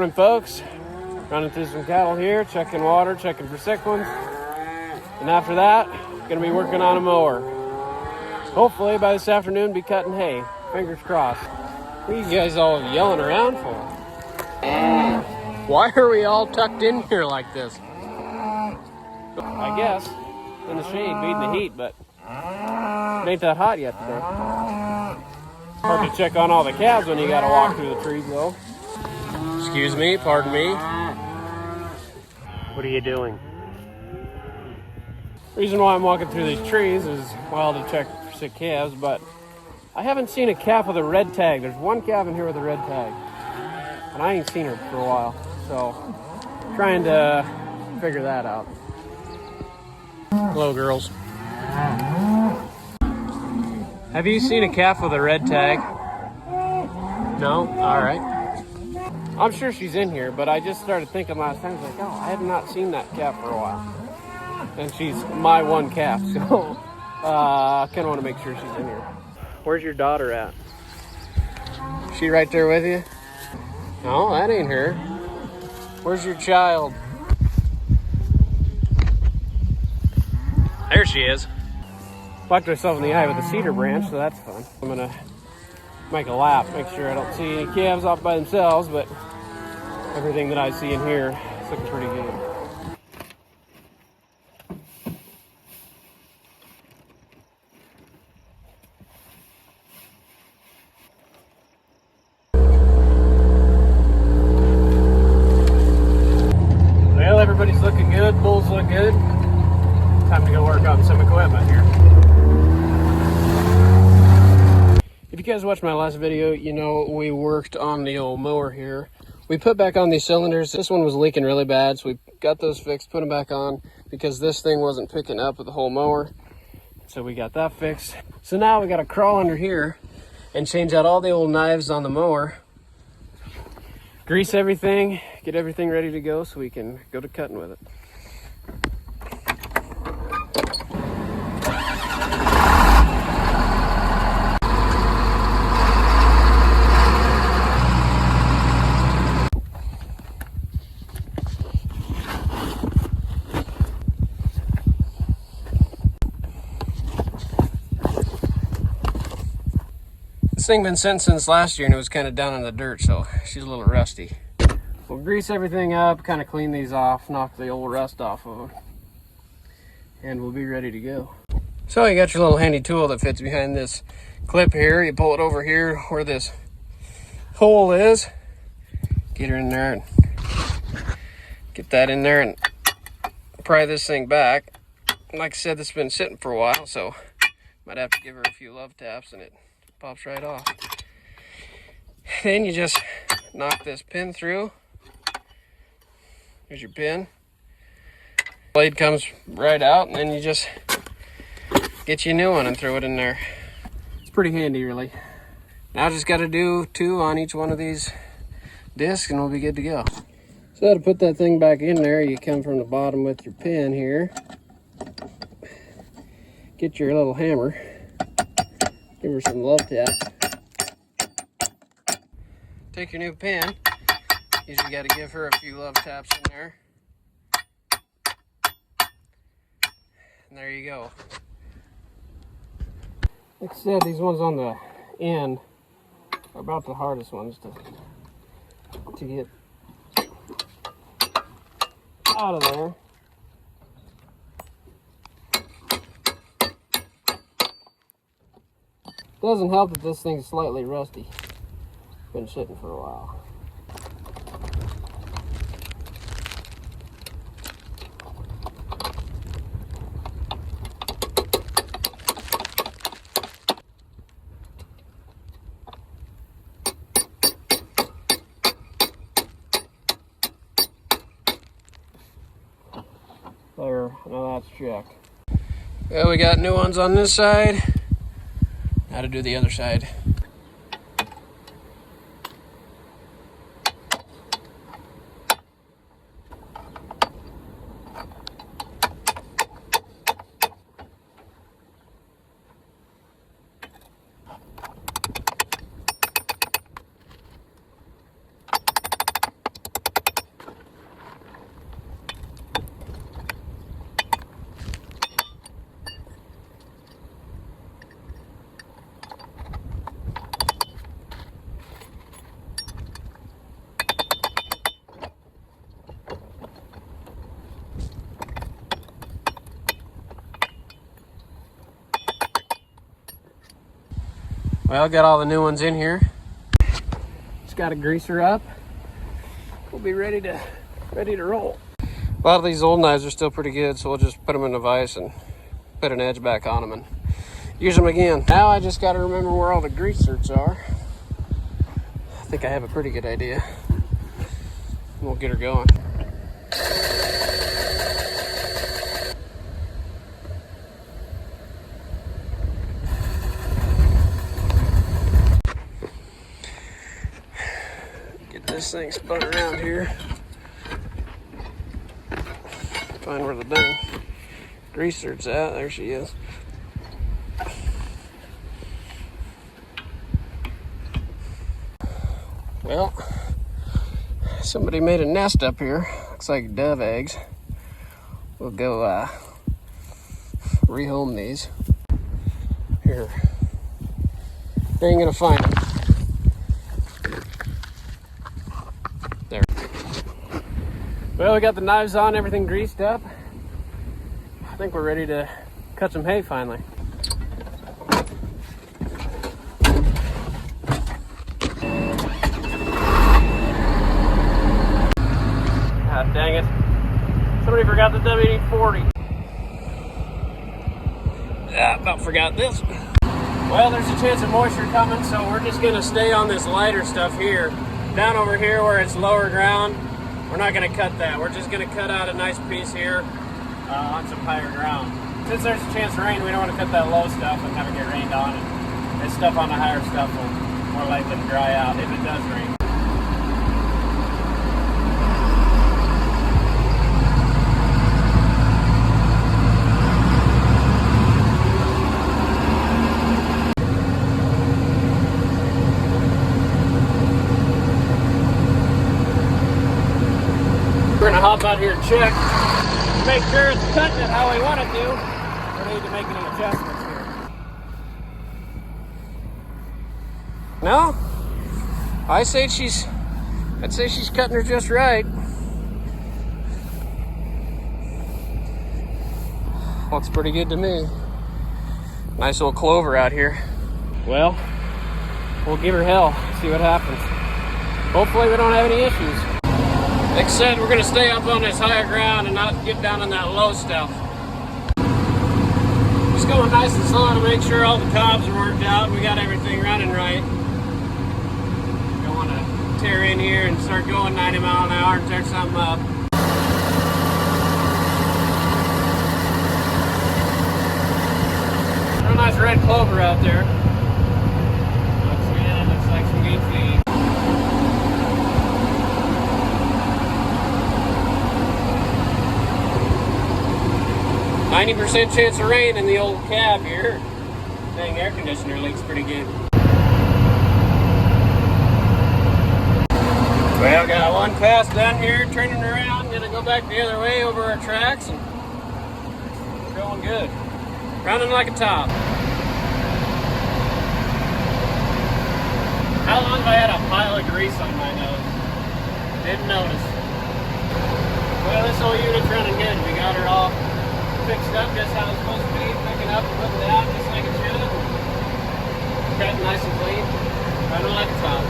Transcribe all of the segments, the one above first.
Morning, folks. Running through some cattle here, checking water, checking for sick ones. And after that, gonna be working on a mower. Hopefully by this afternoon be cutting hay. Fingers crossed. What are you guys all yelling around for? Why are we all tucked in here like this? I guess in the shade beating the heat, but it ain't that hot yet today. Hard to check on all the calves when you gotta walk through the trees though. Excuse me, pardon me. What are you doing? Reason why I'm walking through these trees is, well, to check for sick calves, but I haven't seen a calf with a red tag. There's one calf in here with a red tag, and I ain't seen her for a while, so trying to figure that out. Hello, girls. Have you seen a calf with a red tag? No? All right. I'm sure she's in here, but I just started thinking last time, I was like, oh, I have not seen that calf for a while. And she's my one calf, so I kind of want to make sure she's in here. Where's your daughter at? She right there with you? No, that ain't her. Where's your child? There she is. Whacked myself in the eye with a cedar branch, so that's fun. I'm gonna make a lap, make sure I don't see any calves off by themselves, but everything that I see in here is looking pretty good. Well, everybody's looking good, bulls look good. Time to go work on some equipment here. If you guys watched my last video, you know we worked on the old mower here. We put back on these cylinders. This one was leaking really bad, so we got those fixed, put them back on because this thing wasn't picking up with the whole mower. So we got that fixed. So now we got to crawl under here and change out all the old knives on the mower, grease everything, get everything ready to go so we can go to cutting with it. This thing been sent since last year and it was kind of down in the dirt, so she's a little rusty. We'll grease everything up, kind of clean these off, knock the old rust off of them, and we'll be ready to go. So you got your little handy tool that fits behind this clip here. You pull it over here where this hole is. Get her in there and get that in there and pry this thing back. Like I said, this has been sitting for a while, so might have to give her a few love taps and it pops right off. Then you just knock this pin through. Here's your pin. Blade comes right out, and then you just get you a new one and throw it in there. It's pretty handy, really. Now I just got to do 2 on each one of these discs and we'll be good to go. So to put that thing back in there, you come from the bottom with your pin here. Get your little hammer. Give her some love taps. Take your new pin. Usually got to give her a few love taps in there. And there you go. Like I said, these ones on the end are about the hardest ones to get out of there. Doesn't help that this thing's slightly rusty. Been sitting for a while. There, now that's checked. Well, we got new ones on this side. Now to do the other side. Well, got all the new ones in here. Just got a greaser up. We'll be ready to roll. A lot of these old knives are still pretty good, so we'll just put them in a vise and put an edge back on them and use them again. Now I just got to remember where all the grease zerks are. I think I have a pretty good idea. We'll get her going. Get this thing spun around here. Find where the dang grease zerk's at. There she is. Well, somebody made a nest up here. Looks like dove eggs. We'll go rehome these. Here. They ain't gonna find them. There. Well, we got the knives on, everything greased up. I think we're ready to cut some hay finally. God dang it. Somebody forgot the WD-40. About forgot this. Well, there's a chance of moisture coming, so we're just gonna stay on this lighter stuff here. Down over here where it's lower ground, we're not gonna cut that. We're just gonna cut out a nice piece here on some higher ground. Since there's a chance of rain, we don't want to cut that low stuff and have it get rained on. And this stuff on the higher stuff will more likely to dry out if it does rain. We're gonna hop out here and check. Make sure it's cutting it how we want it to. We need to make any adjustments here. No, I'd say she's cutting her just right. Looks pretty good to me. Nice little clover out here. Well, we'll give her hell, see what happens. Hopefully we don't have any issues. Like I said, we're gonna stay up on this higher ground and not get down on that low stuff. Just going nice and slow to make sure all the cobs are worked out. We got everything running right. Don't want to tear in here and start going 90 miles an hour and tear something up. Real nice red clover out there. Looks good. Looks like some good feed. 90% chance of rain in the old cab here. Dang, air conditioner leaks pretty good. Well, got one pass done here, turning around, gonna go back the other way over our tracks, and we're going good. Running like a top. How long have I had a pile of grease on my nose? Didn't notice. Well, this whole unit's running good. We got her all fixed up just how it's supposed to be, picking up and putting it out just like it should. Cutting nice and clean, running like a top.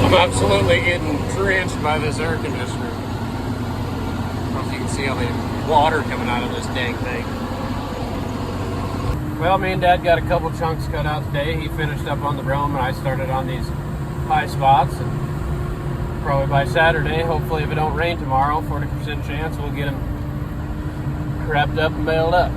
I'm absolutely getting drenched by this air conditioner. I don't know if you can see all the water coming out of this dang thing. Well, me and Dad got a couple chunks cut out today. He finished up on the brome and I started on these high spots. And probably by Saturday, hopefully if it don't rain tomorrow, 40% chance we'll get them wrapped up and baled up.